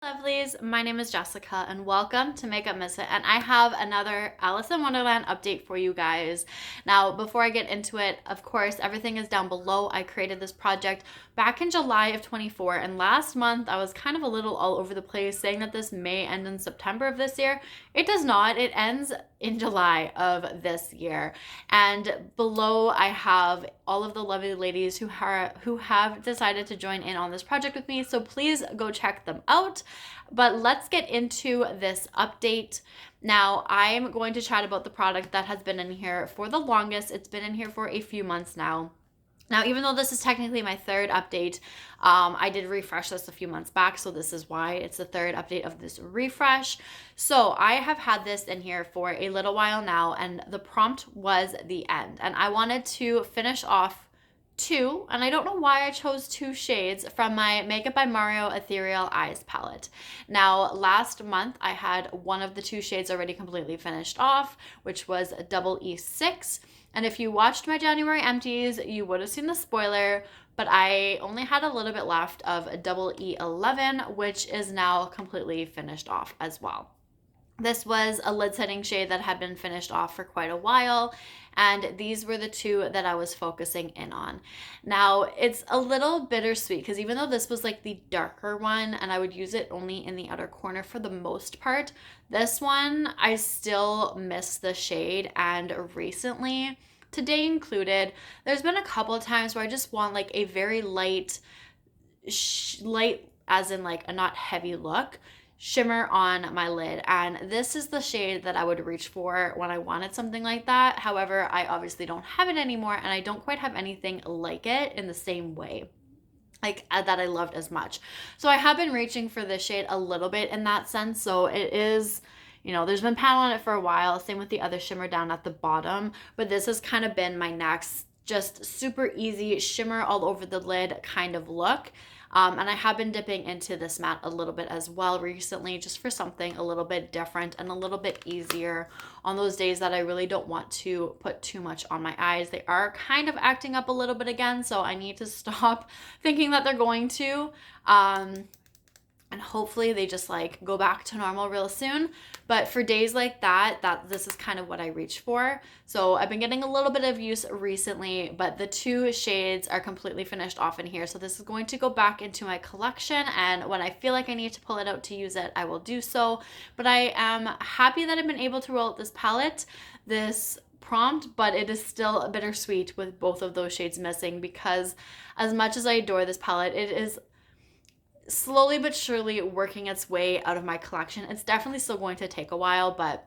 Lovelies, my name is Jessica and welcome to Makeup.misfit, and I have another Alice in Wonderland update for you guys. Now, before I get into it, of course, everything is down below. I created this project back in July of 24, and last month I was kind of a little all over the place saying that this may end in September of this year. It does not. It ends in July of this year. And below I have all of the lovely ladies who have decided to join in on this project with me, so please go check them out. But let's get into this update. Now, I'm going to chat about the product that has been in here for the longest. It's been in here for a few months now. Now, even though this is technically my third update, I did refresh this a few months back, so this is why it's the third update of this refresh. So I have had this in here for a little while now, and the prompt was the end. And I wanted to finish off two, and I don't know why I chose two shades from my Makeup by Mario Ethereal Eyes palette. Now, last month I had one of the two shades already completely finished off, which was double E6. And if you watched my January empties, you would have seen the spoiler, but I only had a little bit left of double E11, which is now completely finished off as well. This was a lid setting shade that had been finished off for quite a while, and these were the two that I was focusing in on. Now, it's a little bittersweet because even though this was like the darker one and I would use it only in the outer corner for the most part, this one I still miss the shade. And recently, today included, there's been a couple of times where I just want like a very light as in like a not heavy look shimmer on my lid, and this is the shade that I would reach for when I wanted something like that. However, I obviously don't have it anymore, and I don't quite have anything like it in the same way like that I loved as much. So I have been reaching for this shade a little bit in that sense. So it is, you know, there's been panel on it for a while, same with the other shimmer down at the bottom, but this has kind of been my next just super easy shimmer all over the lid kind of look. And I have been dipping into this matte a little bit as well recently, just for something a little bit different and a little bit easier on those days that I really don't want to put too much on my eyes. They are kind of acting up a little bit again, so I need to stop thinking that they're going to. And hopefully they just like go back to normal real soon. But for days like that, this is kind of what I reach for. So I've been getting a little bit of use recently, but the two shades are completely finished off in here. So this is going to go back into my collection, and when I feel like I need to pull it out to use it, I will do so. But I am happy that I've been able to roll out this palette, this prompt, but it is still a bittersweet with both of those shades missing, because as much as I adore this palette, it is slowly but surely working its way out of my collection. It's definitely still going to take a while, but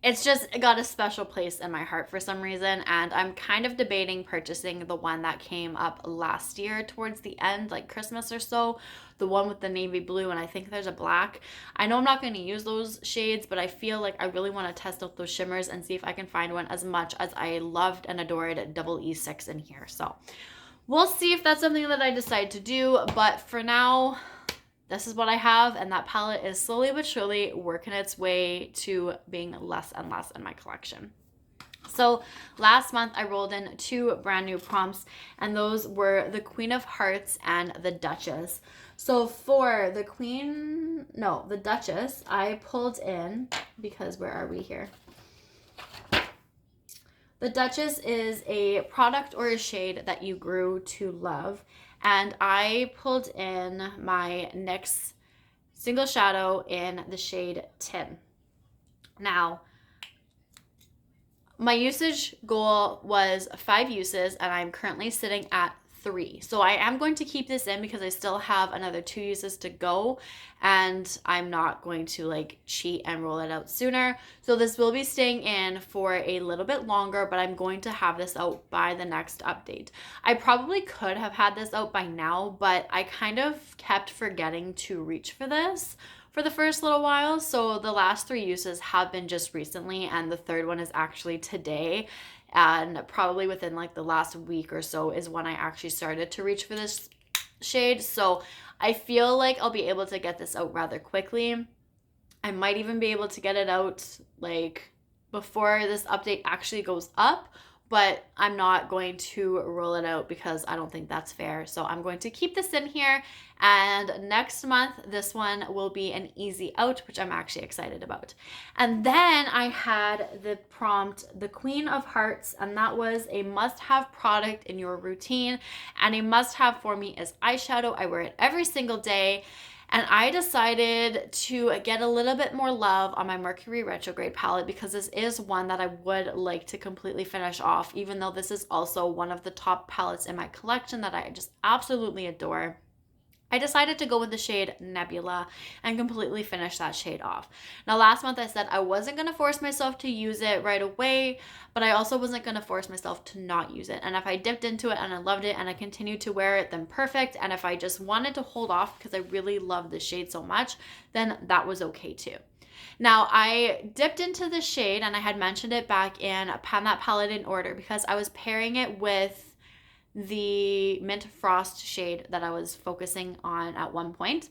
it's just got a special place in my heart for some reason, and I'm kind of debating purchasing the one that came up last year towards the end, like Christmas or so, the one with the navy blue, and I think there's a black. I know I'm not going to use those shades, but I feel like I really want to test out those shimmers and see if I can find one as much as I loved and adored double E6 in here. So we'll see if that's something that I decide to do, but for now, this is what I have, and that palette is slowly but surely working its way to being less and less in my collection. So last month I rolled in two brand new prompts, and those were the Queen of Hearts and the Duchess. So for the the Duchess, I pulled in, because where are we here? The Duchess is a product or a shade that you grew to love, and I pulled in my NYX single shadow in the shade Tin. Now, my usage goal was 5 uses, and I'm currently sitting at 3. So I am going to keep this in because I still have another 2 uses to go, and I'm not going to like cheat and roll it out sooner. So this will be staying in for a little bit longer, but I'm going to have this out by the next update. I probably could have had this out by now, but I kind of kept forgetting to reach for this for the first little while. So the last 3 uses have been just recently, and the third one is actually today. And probably within like the last week or so is when I actually started to reach for this shade. So I feel like I'll be able to get this out rather quickly. I might even be able to get it out like before this update actually goes up, but I'm not going to roll it out because I don't think that's fair. So I'm going to keep this in here. And next month, this one will be an easy out, which I'm actually excited about. And then I had the prompt, the Queen of Hearts, and that was a must-have product in your routine. And a must-have for me is eyeshadow. I wear it every single day. And I decided to get a little bit more love on my Mercury retrograde palette because this is one that I would like to completely finish off, even though this is also one of the top palettes in my collection that I just absolutely adore. I decided to go with the shade Nebula and completely finish that shade off. Now, last month I said I wasn't going to force myself to use it right away, but I also wasn't going to force myself to not use it. And if I dipped into it and I loved it and I continued to wear it, then perfect. And if I just wanted to hold off because I really love the shade so much, then that was okay too. Now, I dipped into the shade and I had mentioned it back in Pan That Palette in Order because I was pairing it with the Mint Frost shade that I was focusing on at one point.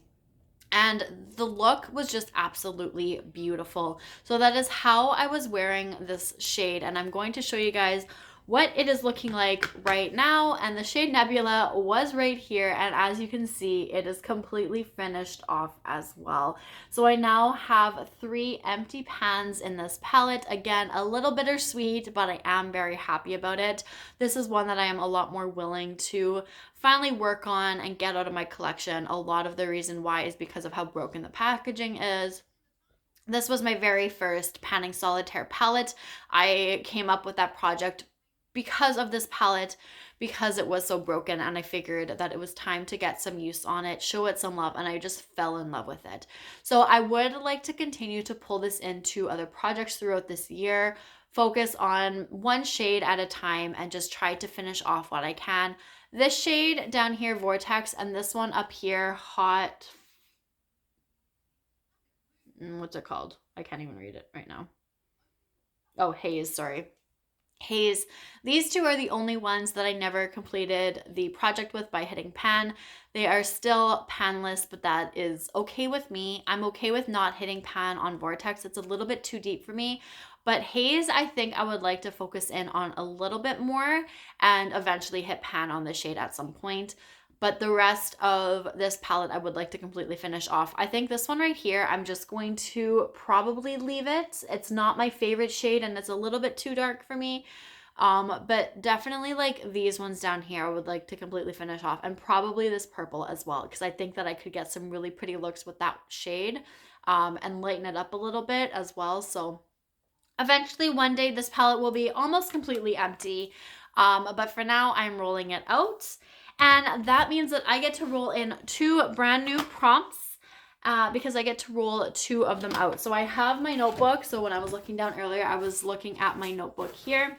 And the look was just absolutely beautiful. So that is how I was wearing this shade. And I'm going to show you guys what it is looking like right now. And the shade Nebula was right here. And as you can see, it is completely finished off as well. So I now have 3 empty pans in this palette. Again, a little bittersweet, but I am very happy about it. This is one that I am a lot more willing to finally work on and get out of my collection. A lot of the reason why is because of how broken the packaging is. This was my very first panning solitaire palette. I came up with that project because of this palette, because it was so broken, and I figured that it was time to get some use on it, show it some love, and I just fell in love with it. So I would like to continue to pull this into other projects throughout this year, focus on one shade at a time, and just try to finish off what I can. This shade down here, Vortex, and this one up here, Hot, what's it called? I can't even read it right now. Oh, Haze, sorry. Haze. These two are the only ones that I never completed the project with by hitting pan. They are still panless, but that is okay with me. I'm okay with not hitting pan on Vortex. It's a little bit too deep for me. But Haze, I think I would like to focus in on a little bit more and eventually hit pan on the shade at some point. But the rest of this palette, I would like to completely finish off. I think this one right here, I'm just going to probably leave it. It's not my favorite shade and it's a little bit too dark for me. But definitely like these ones down here, I would like to completely finish off, and probably this purple as well, because I think that I could get some really pretty looks with that shade, and lighten it up a little bit as well. So eventually one day this palette will be almost completely empty. But for now I'm rolling it out. And that means that I get to roll in 2 brand new prompts because I get to roll 2 of them out. So I have my notebook. So when I was looking down earlier, I was looking at my notebook here.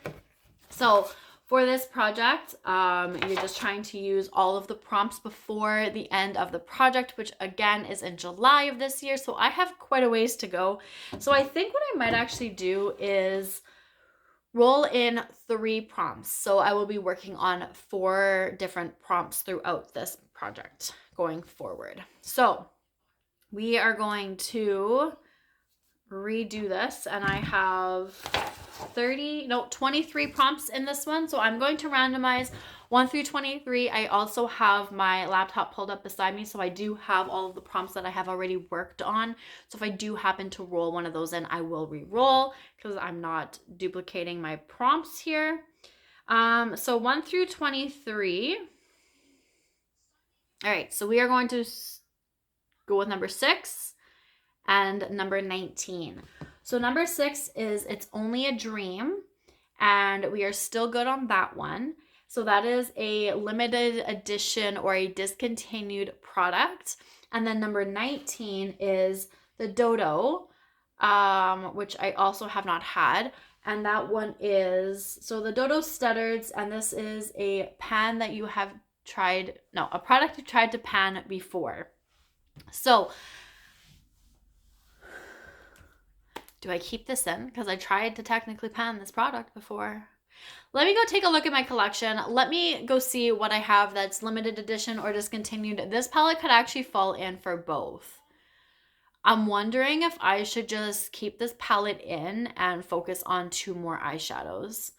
So for this project, you're just trying to use all of the prompts before the end of the project, which again is in July of this year. So I have quite a ways to go. So I think what I might actually do is roll in 3 prompts. So I will be working on 4 different prompts throughout this project going forward. So we are going to redo this, and I have 23 prompts in this one. So I'm going to randomize 1 through 23. I also have my laptop pulled up beside me, so I do have all of the prompts that I have already worked on. So if I do happen to roll one of those in, I will re-roll because I'm not duplicating my prompts here. So 1 through 23. All right, so we are going to go with number 6 and number 19. So number 6 is It's Only a Dream, and we are still good on that one. So that is a limited edition or a discontinued product. And then number 19 is the Dodo, which I also have not had. And that one is, so the Dodo Stuttered, and this is a pan that you have tried, no, a product you tried to pan before. So do I keep this in? Because I tried to technically pan this product before. Let me go take a look at my collection. Let me go see what I have that's limited edition or discontinued. This palette could actually fall in for both. I'm wondering if I should just keep this palette in and focus on 2 more eyeshadows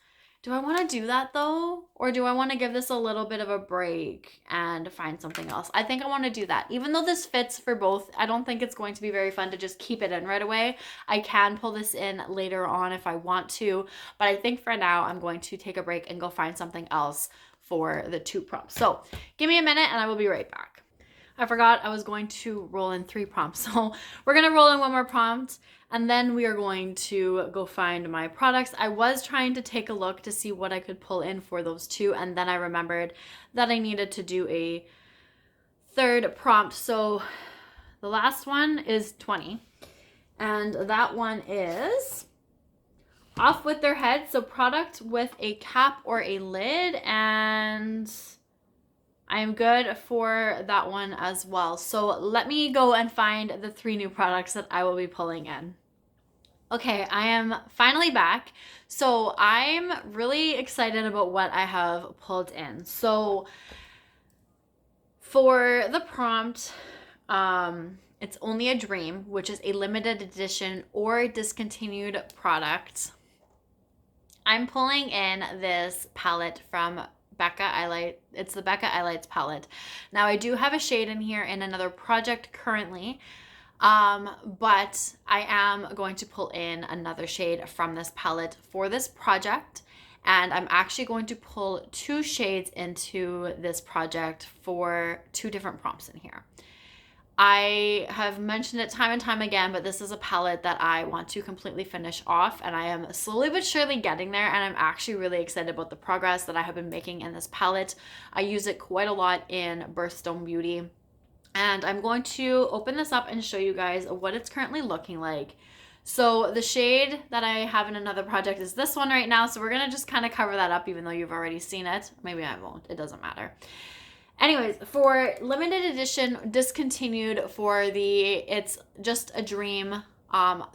Do I want to do that though? Or do I want to give this a little bit of a break and find something else? I think I want to do that. Even though this fits for both, I don't think it's going to be very fun to just keep it in right away. I can pull this in later on if I want to, but I think for now I'm going to take a break and go find something else for the 2 prompts. So give me a minute and I will be right back. I forgot I was going to roll in 3 prompts. So we're going to roll in 1 more prompt and then we are going to go find my products. I was trying to take a look to see what I could pull in for those 2. And then I remembered that I needed to do a 3rd prompt. So the last one is 20. And that one is off with their head. So product with a cap or a lid, and I'm good for that one as well. So let me go and find the 3 new products that I will be pulling in. Okay, I am finally back. So I'm really excited about what I have pulled in. So for the prompt, it's only a dream, which is a limited edition or discontinued product. I'm pulling in this palette from Becca Eyelight. It's the Becca Eyelights palette. Now I do have a shade in here in another project currently, but I am going to pull in another shade from this palette for this project. And I'm actually going to pull 2 shades into this project for 2 different prompts in here. I have mentioned it time and time again, but this is a palette that I want to completely finish off, and I am slowly but surely getting there, and I'm actually really excited about the progress that I have been making in this palette. I use it quite a lot in Birthstone Beauty, and I'm going to open this up and show you guys what it's currently looking like. So the shade that I have in another project is this one right now, so we're going to just kind of cover that up even though you've already seen it. Maybe I won't. It doesn't matter. Anyways, for limited edition, discontinued for the It's Just a Dream,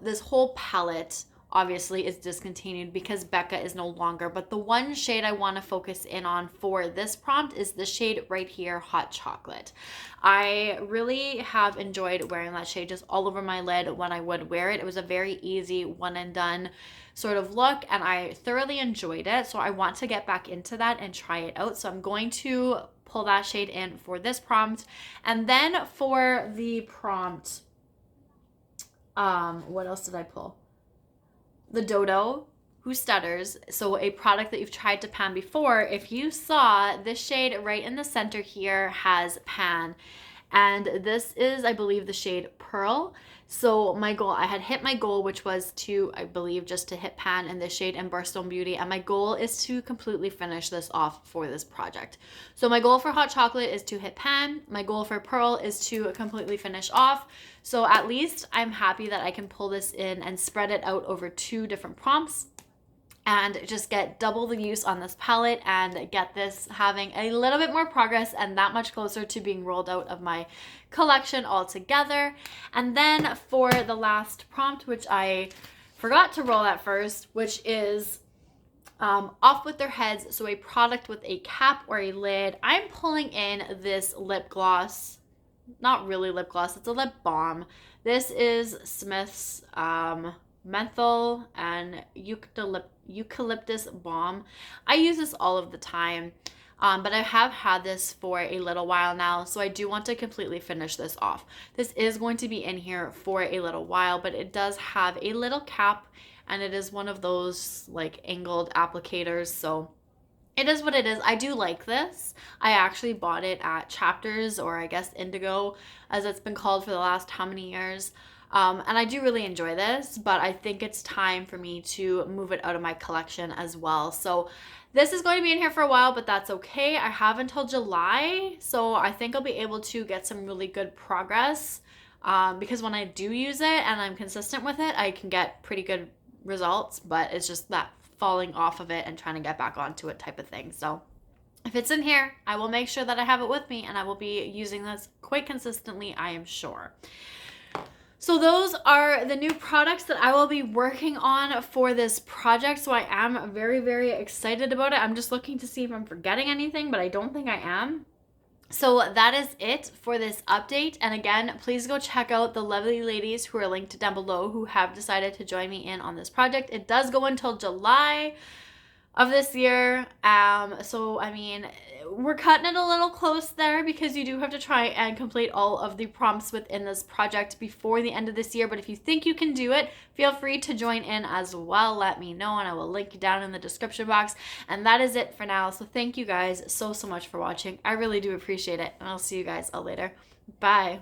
this whole palette obviously is discontinued because Becca is no longer. But the one shade I want to focus in on for this prompt is the shade right here, Hot Chocolate. I really have enjoyed wearing that shade just all over my lid when I would wear it. It was a very easy one and done sort of look, and I thoroughly enjoyed it. So I want to get back into that and try it out. So I'm going to pull that shade in for this prompt. And then for the prompt, what else did I pull? The Dodo, Who Stutters. So a product that you've tried to pan before. If you saw, this shade right in the center here has pan. And this is, I believe, the shade Pearl. So my goal, I had hit my goal, which was to, I believe, just to hit pan in this shade in Birthstone Beauty. And my goal is to completely finish this off for this project. So my goal for Hot Chocolate is to hit pan. My goal for Pearl is to completely finish off. So at least I'm happy that I can pull this in and spread it out over 2 different prompts and just get double the use on this palette and get this having a little bit more progress and that much closer to being rolled out of my collection altogether. And then for the last prompt, which I forgot to roll at first, which is Off With Their Heads, so a product with a cap or a lid. I'm pulling in this lip gloss. Not really lip gloss, it's a lip balm. This is Smith's menthol and eucalyptus balm. I use this all of the time, but I have had this for a little while now, so I do want to completely finish this off. This is going to be in here for a little while, but it does have a little cap, and it is one of those like angled applicators, so it is what it is. I do like this. I actually bought it at Chapters, or I guess Indigo, as it's been called for the last how many years. And I do really enjoy this, but I think it's time for me to move it out of my collection as well. So this is going to be in here for a while, but that's okay. I have until July, so I think I'll be able to get some really good progress, because when I do use it and I'm consistent with it, I can get pretty good results, but it's just that falling off of it and trying to get back onto it type of thing. So if it's in here, I will make sure that I have it with me, and I will be using this quite consistently, I am sure. So those are the new products that I will be working on for this project. So I am very, very excited about it. I'm just looking to see if I'm forgetting anything, but I don't think I am. So that is it for this update. And again, please go check out the lovely ladies who are linked down below who have decided to join me in on this project. It does go until July. of this year. So I mean, we're cutting it a little close there because you do have to try and complete all of the prompts within this project before the end of this year. But if you think you can do it, feel free to join in as well. Let me know and I will link down in the description box. And that is it for now. So thank you guys so much for watching. I really do appreciate it. And I'll see you guys all later. Bye.